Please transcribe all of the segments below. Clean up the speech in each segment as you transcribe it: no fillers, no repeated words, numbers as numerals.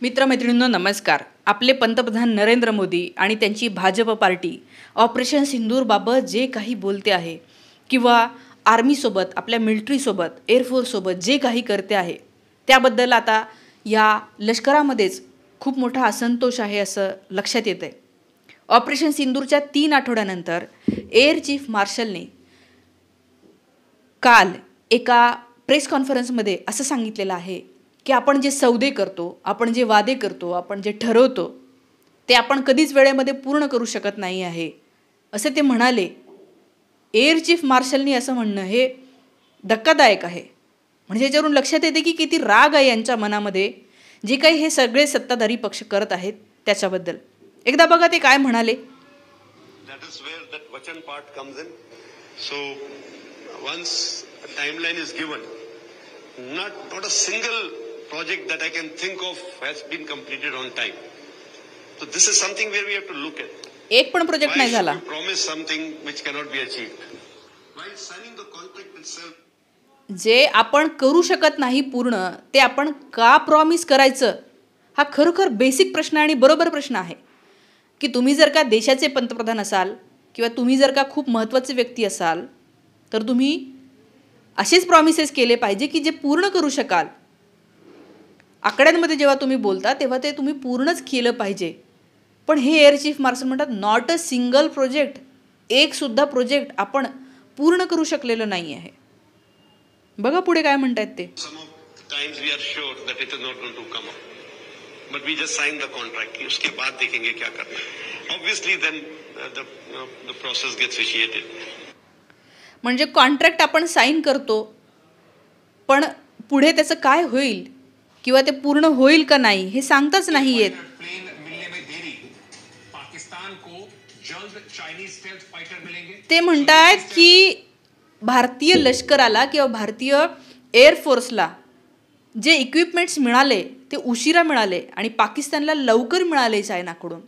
मित्रमैत्रिणींनो नमस्कार. आपले पंतप्रधान नरेंद्र मोदी आणि त्यांची भाजप पार्टी ऑपरेशन सिंदूरबाबत जे काही बोलते आहे किंवा आर्मीसोबत, आपल्या मिलिटरीसोबत, एअरफोर्ससोबत जे काही करते आहे त्याबद्दल आता या लष्करामध्येच खूप मोठा असंतोष आहे असं लक्षात येतं आहे. ऑपरेशन सिंदूरच्या 3 आठवड्यानंतर एअर चीफ मार्शलने काल एका प्रेस कॉन्फरन्समध्ये असं सांगितलेलं आहे की आपण जे सौदे करतो, आपण जे वादे करतो, आपण जे ठरवतो ते आपण कधीच वेळेमध्ये पूर्ण करू शकत नाही आहे असं ते म्हणाले. एअर चीफ मार्शलनी असं म्हणणं हे धक्कादायक आहे. म्हणजे याच्यावरून लक्षात येते की किती राग आहे यांच्या मनामध्ये जे काही हे सगळे सत्ताधारी पक्ष करत आहेत त्याच्याबद्दल. एकदा बघा ते काय म्हणाले. That is where that vachan part comes in. So once a timeline is given, not a single project that I can think of has been completed on time. So this is something where we have to look at. एक पण project नाही झाला. Why should we promise something which cannot be achieved? While signing the contract itself. जे आपण करू शकत नाही पूर्ण ते आपण का प्रॉमिस करायचं, हा खरोखर बेसिक प्रश्न आणि बरोबर प्रश्न आहे. की तुम्ही जर का देशाचे पंतप्रधान असाल किंवा तुम्ही जर का खूप महत्त्वाचे व्यक्ती असाल तर तुम्ही असेच प्रॉमिसेस केले पाहिजे की जे पूर्ण करू शकाल. आकड्यांमध्ये जेव्हा तुम्ही बोलता तेव्हा ते तुम्ही पूर्णच केलं पाहिजे. पण हे एअर चीफ मार्शल म्हणतात नॉट अ सिंगल प्रोजेक्ट, एक सुद्धा प्रोजेक्ट आपण पूर्ण करू शकलेलं नाही आहे. बघा पुढे काय म्हणतात ते. Some of the times we are sure that it is not going to come up. But we just signed the contract. उसके बाद देखेंगे क्या करना है. Obviously then the process gets vitiated. म्हणजे कॉन्ट्रॅक्ट आपण साईन करतो पण पुढे त्याचं काय होईल किंवा ते पूर्ण होईल का नाही हे सांगताच नाही येत. ते म्हणतात की भारतीय लष्कराला किंवा भारतीय एअरफोर्सला जे इक्विपमेंट्स मिळाले ते उशिरा मिळाले आणि पाकिस्तानला लवकर मिळाले. चायनाकडून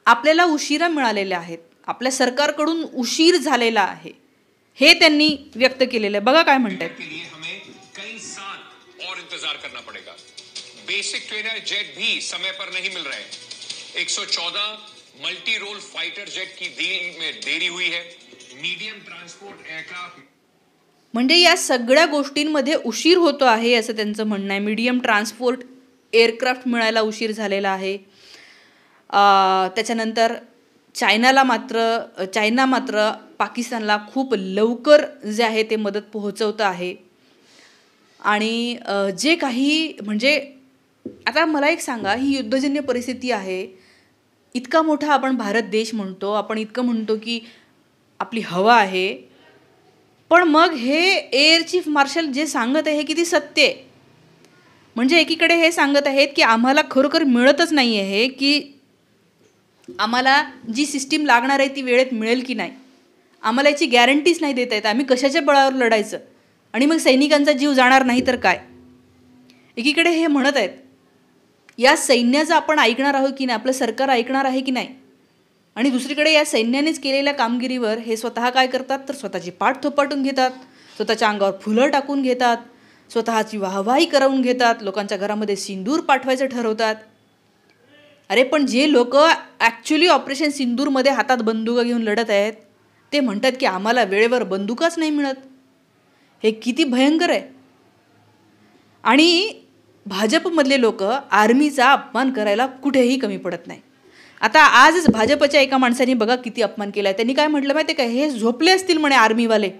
आपल्याला उशिरा मिळालेले आहेत, आपल्या सरकारकडून उशीर झालेला आहे हे त्यांनी व्यक्त केलेलं आहे. बघा काय म्हणतात. बेसिक ट्रेनर जेट भी समय पर नहीं मिल रहे. 114 मल्टी रोल फाइटर जेट की डील में देरी हुई है. मीडियम ट्रांसपोर्ट एयरक्राफ्ट म्हणजे या सगळ्या गोष्टींमध्ये उशीर होतो आहे असं त्यांचं म्हणणं आहे. मीडियम ट्रान्सपोर्ट एअरक्राफ्ट मिळायला उशीर झालेला आहे. त्याच्यानंतर चायना मात्र पाकिस्तानला खूप लवकर जे आहे ते मदत पोहोचवतं आहे. आणि जे काही म्हणजे आता मला एक सांगा, ही युद्धजन्य परिस्थिती आहे. इतका मोठा आपण भारत देश म्हणतो, आपण इतकं म्हणतो की आपली हवा आहे, पण मग हे एअर चीफ मार्शल जे सांगत आहे हे किती सत्य आहे. म्हणजे एकीकडे हे सांगत आहेत की आम्हाला खरोखर मिळतच नाही आहे की आम्हाला जी सिस्टीम लागणार आहे ती वेळेत मिळेल की नाही, आम्हाला याची गॅरंटीच नाही देता येत, आम्ही कशाच्या बळावर लढायचं आणि मग सैनिकांचा जीव जाणार नाही तर काय. एकीकडे हे म्हणत आहेत या सैन्याचं आपण ऐकणार आहोत की नाही, आपलं सरकार ऐकणार आहे की नाही. आणि दुसरीकडे या सैन्यानेच केलेल्या कामगिरीवर हे स्वतः काय करतात तर स्वतःची पाठ थोपाटून घेतात, स्वतःच्या अंगावर फुलं टाकून घेतात, स्वतःची वाहवाही करवून घेतात, लोकांच्या घरामध्ये सिंदूर पाठवायचं ठरवतात. अरे पण जे लोक ॲक्च्युली ऑपरेशन सिंदूरमध्ये हातात बंदुका घेऊन लढत आहेत ते म्हणतात की आम्हाला वेळेवर बंदुकाच नाही मिळत. हे किती भयंकर आहे. आणि भाजपमधले लोक आर्मीचा अपमान करायला कुठेही कमी पडत नाही. आता आजच भाजपच्या एका माणसाने बघा किती अपमान केला आहे. त्यांनी काय म्हटलं माहिती आहे का, हे झोपले असतील म्हणे आर्मीवाले,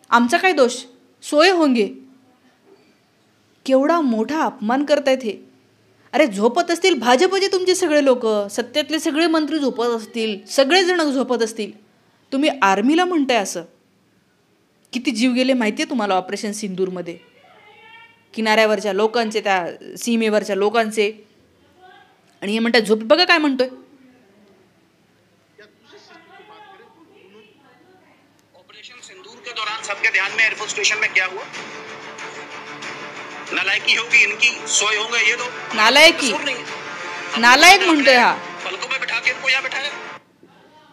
आमचा काय दोष, सोय होंगे. केवढा मोठा अपमान करतायत हे. अरे झोपत असतील भाजपचे तुमचे सगळे लोक, सत्तेतले सगळे मंत्री झोपत असतील, सगळेजण झोपत असतील, तुम्ही आर्मीला म्हणताय असं. किती जीव गेले माहिती आहे तुम्हाला ऑपरेशन सिंदूरमध्ये, किनाऱ्यावरच्या लोकांचे, त्या सीमेवरच्या लोकांचे. आणि हे म्हणतात झोप. बघा काय म्हणतोय. ऑपरेशन सिंदूर के दौरान सबके ध्यान में एयरफोर्स स्टेशन में क्या हुआ? नालायकी होगी इनकी, सोए होंगे ये दो. नालायकी, नालायक म्हणतोय हा. पलकों पे बिठा के इनको यहाँ बिठाया.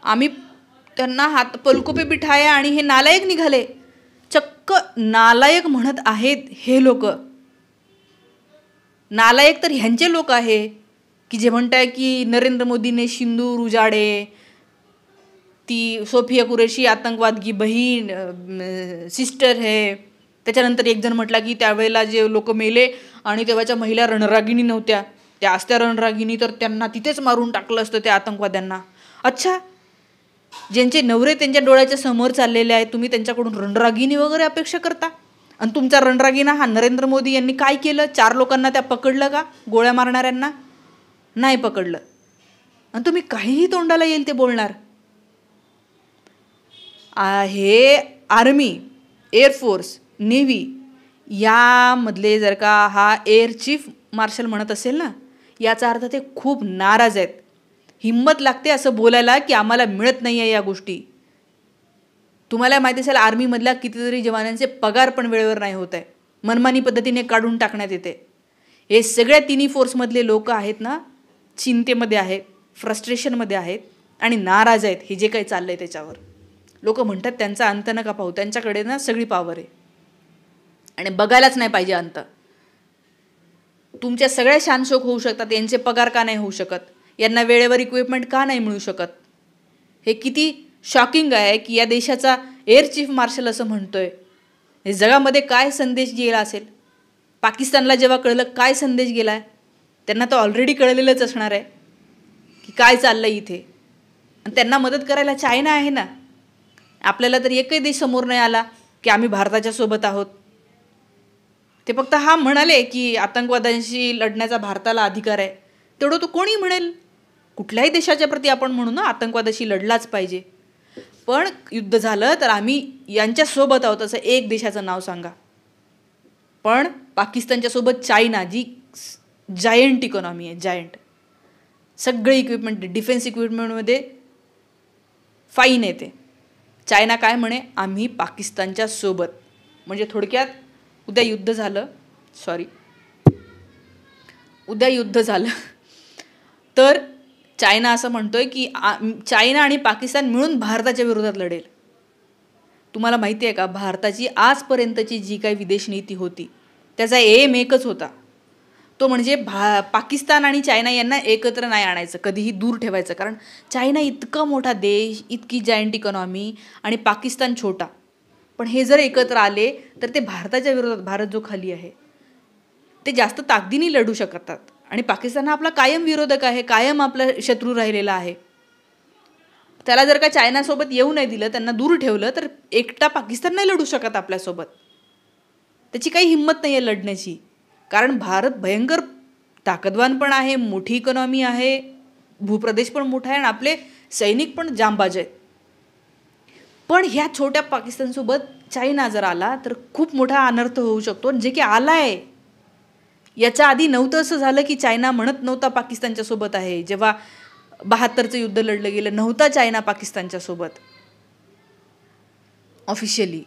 आम्ही त्यांना हात पलकों पे बिठाया आणि हे नालायक निघाले. चक्क नालायक म्हणत आहेत हे लोक. नालायक तर ह्यांचे लोक आहे की जे म्हणताय की नरेंद्र मोदीने सिंदूर उजाडे, ती सोफिया कुरेशी आतंकवाद की बहीण सिस्टर है. त्याच्यानंतर एक जण म्हटला की त्यावेळेला जे लोक मेले आणि तेव्हाच्या महिला रणरागिणी नव्हत्या, त्या असत्या रणरागिणी तर त्यांना तिथेच मारून टाकलं असतं त्या आतंकवाद्यांना. अच्छा, ज्यांचे नवरे त्यांच्या डोळ्याच्या समोर चाललेले आहेत, तुम्ही त्यांच्याकडून रणरागिणी वगैरे अपेक्षा करता? आणि तुमचा रणरागिणा हा नरेंद्र मोदी यांनी काय केलं? 4 लोकांना त्या पकडलं का? गोळ्या मारणाऱ्यांना नाही पकडलं. आणि तुम्ही काहीही तोंडाला येईल ते बोलणार. हे आर्मी, एअरफोर्स, नेव्ही यामधले जर का हा एअर चीफ मार्शल म्हणत असेल ना, याचा अर्थ ते खूप नाराज आहेत. हिम्मत लागते असं बोलायला की आम्हाला मिळत नाही आहे या गोष्टी. तुम्हाला माहिती असेल आर्मीमधल्या कितीतरी जवानांचे पगार पण वेळेवर नाही होत आहे, मनमानी पद्धतीने काढून टाकण्यात येते. हे सगळ्या तिन्ही फोर्समधले लोक आहेत ना, चिंतेमध्ये आहेत, फ्रस्ट्रेशनमध्ये आहेत आणि नाराज आहेत हे जे काही चाललं आहे त्याच्यावर. लोक म्हणतात त्यांचा अंत नका पाहू, त्यांच्याकडे ना सगळी पॉवर आहे आणि बघायलाच नाही पाहिजे अंत. तुमच्या सगळ्या शानशोक होऊ शकतात, यांचे पगार का नाही होऊ शकत, यांना वेळेवर इक्विपमेंट का नाही मिळू शकत. हे किती शॉकिंग आहे की या देशाचा एअर चीफ मार्शल असं म्हणतोय. हे जगामध्ये काय संदेश गेला असेल? पाकिस्तानला जेव्हा कळलं काय संदेश गेला आहे, त्यांना तर ऑलरेडी कळलेलंच असणार आहे की काय चाललं इथे. आणि त्यांना मदत करायला चायना आहे ना. आपल्याला तर एकही देश समोर नाही आला की आम्ही भारताच्या सोबत आहोत. ते फक्त हा म्हणाले की आतंकवाद्यांशी लढण्याचा भारताला अधिकार आहे, तेवढं तो कोणी म्हणेल. कुठल्याही देशाच्या प्रती आपण म्हणू ना आतंकवादाशी लढलाच पाहिजे, पण युद्ध झालं तर आम्ही यांच्यासोबत आहोत असं एक देशाचं नाव सांगा. पण पाकिस्तानच्या सोबत चायना, जी जायंट इकॉनॉमी आहे, जायंट, सगळे इक्विपमेंट डिफेन्स इक्विपमेंटमध्ये फाईन येते. चायना काय म्हणे, आम्ही पाकिस्तानच्या सोबत. म्हणजे थोडक्यात उद्या युद्ध झालं तर चायना असं म्हणतोय की चायना आणि पाकिस्तान मिळून भारताच्या विरोधात लढेल. तुम्हाला माहिती आहे का, भारताची आजपर्यंतची जी काही विदेश नीती होती त्याचा एम एकच होता, तो म्हणजे पाकिस्तान आणि चायना यांना एकत्र नाही आणायचं, कधीही दूर ठेवायचं. कारण चायना इतका मोठा देश, इतकी जायंट इकॉनॉमी आणि पाकिस्तान छोटा. पण हे जर एकत्र आले तर ते भारताच्या विरोधात, भारत जो खाली आहे ते जास्त ताकदीने लढू शकतात. आणि पाकिस्तान हा आपला कायम विरोधक आहे, कायम आपला शत्रू राहिलेला आहे. त्याला जर का चायनासोबत येऊ नाही दिलं, त्यांना दूर ठेवलं, तर एकटा पाकिस्तान नाही लढू शकत आपल्यासोबत. त्याची काही हिंमत नाही आहे लढण्याची. कारण भारत भयंकर ताकदवान पण आहे, मोठी इकॉनॉमी आहे, भूप्रदेश पण मोठा आहे आणि आपले सैनिक पण जांबाज आहेत. पण ह्या छोट्या पाकिस्तानसोबत चायना जर आला तर खूप मोठा अनर्थ होऊ शकतो, जे की आला आहे. याच्या आधी नव्हतं असं झालं की चायना म्हणत नव्हता पाकिस्तानच्या सोबत आहे. जेव्हा 72चं युद्ध लढलं गेलं, नव्हता चायना पाकिस्तानच्या सोबत ऑफिशियली.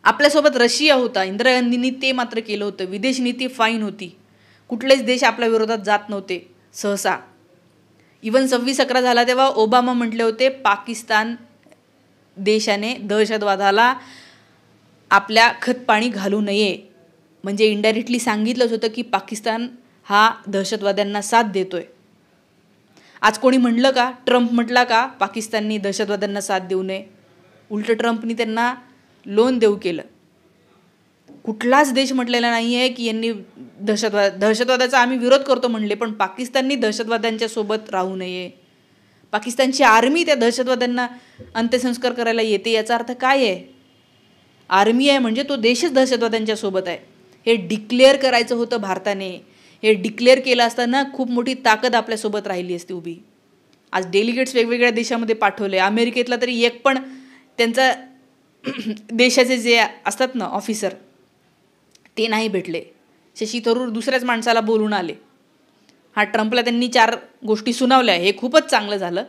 आपल्यासोबत रशिया होता, इंदिरा गांधींनी ते मात्र केलं होतं. विदेश नीती फाईन होती, कुठलेच देश आपल्या विरोधात जात नव्हते सहसा. इवन 26/11 झाला तेव्हा ओबामा म्हटले होते पाकिस्तान देशाने दहशतवादाला आपल्या खतपाणी घालू नये. म्हणजे इनडायरेक्टली सांगितलंच होतं की पाकिस्तान हा दहशतवाद्यांना साथ देतोय. आज कोणी म्हणलं का, ट्रम्प म्हटला का पाकिस्ताननी दहशतवाद्यांना साथ देऊ नये? उलट ट्रम्पनी त्यांना लोन देऊ केलं. कुठलाच देश म्हटलेला नाही आहे की यांनी दहशतवादाचा आम्ही विरोध करतो म्हणले, पण पाकिस्ताननी दहशतवाद्यांच्या सोबत राहू नये. पाकिस्तानची आर्मी त्या दहशतवाद्यांना अंत्यसंस्कार करायला येते, याचा अर्थ काय आहे? आर्मी आहे म्हणजे तो देशच दहशतवाद्यांच्या सोबत आहे. हे डिक्लेअर करायचं होतं भारताने. हे डिक्लेअर केलं असताना खूप मोठी ताकद आपल्यासोबत राहिली असती उभी. आज डेलिगेट्स वेगवेगळ्या देशामध्ये पाठवले. अमेरिकेतला तरी एक पण त्यांचा देशाचे जे असतात ना ऑफिसर ते नाही भेटले. शशी थरूर दुसऱ्याच माणसाला बोलून आले. हा ट्रम्पला त्यांनी 4 गोष्टी सुनावल्या, हे खूपच चांगलं झालं.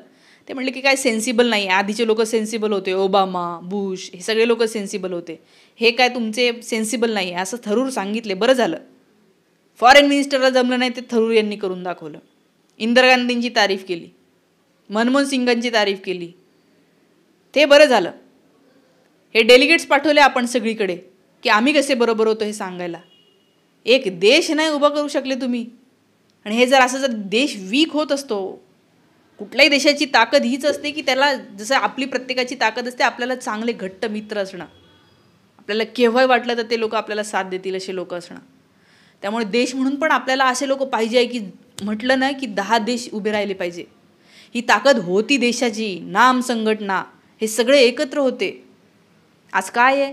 ते म्हणले की काय सेन्सिबल नाही, आधीचे लोक सेन्सिबल होते, ओबामा, बुश, हे सगळे लोक सेन्सिबल होते, हे काय तुमचे सेन्सिबल नाही आहे असं थरूर सांगितले. बरं झालं, फॉरेन मिनिस्टरला जमलं नाही ते थरूर यांनी करून दाखवलं. इंदिरा गांधींची तारीफ केली, मनमोहन सिंगांची तारीफ केली, ते बरं झालं. हे डेलिगेट्स पाठवले आपण सगळीकडे की आम्ही कसे बरोबर होतो हे सांगायला. एक देश नाही उभा करू शकले तुम्ही. आणि हे जर देश वीक होत असतो, कुठल्याही देशाची ताकद हीच असते की त्याला जसं आपली प्रत्येकाची ताकद असते, आपल्याला चांगले घट्ट मित्र असणं, आपल्याला केव्हाही वाटलं तर ते लोक आपल्याला साथ देतील असे लोक असणं. त्यामुळे देश म्हणून पण आपल्याला असे लोक पाहिजे आहे की म्हटलं ना की 10 देश उभे राहिले पाहिजे. ही ताकद होती देशाची, नाम संघटना, हे सगळे एकत्र होते. आज काय आहे?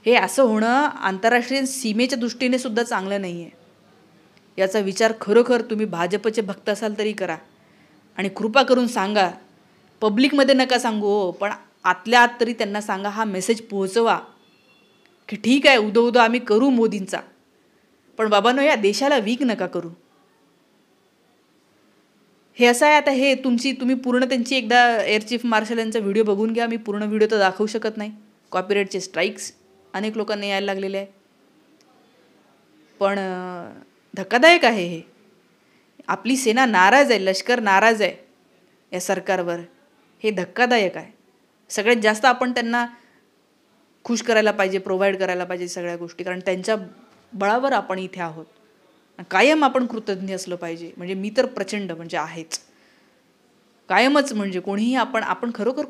हे असं होणं आंतरराष्ट्रीय सीमेच्या दृष्टीने सुद्धा चांगलं नाही आहे. याचा विचार खरोखर तुम्ही भाजपचे भक्त असाल तरी करा आणि कृपा करून सांगा. पब्लिकमध्ये नका सांगू हो, पण आतल्या आत तरी त्यांना सांगा, हा मेसेज पोहोचवा की ठीक आहे उदो आम्ही करू मोदींचा, पण बाबांनो या देशाला वीक नका करू. हे असं आहे. आता हे तुम्ही पूर्ण त्यांची एकदा एअर चीफ मार्शल यांचा व्हिडिओ बघून घ्या. मी पूर्ण व्हिडिओ तर दाखवू शकत नाही, कॉपीराईटचे स्ट्राईक्स अनेक लोकांना यायला लागलेले आहे. पण धक्कादायक आहे हे. आपली सेना नाराज आहे, लष्कर नाराज आहे या सरकारवर. हे धक्कादायक आहे. सगळ्यात जास्त आपण त्यांना खुश करायला पाहिजे, प्रोव्हाइड करायला पाहिजे सगळ्या गोष्टी, कारण त्यांच्या बळावर आपण इथे आहोत. कायम आपण कृतज्ञ असलं पाहिजे. म्हणजे मी तर प्रचंड म्हणजे आहेच कायमच. म्हणजे कोणीही आपण खरोखर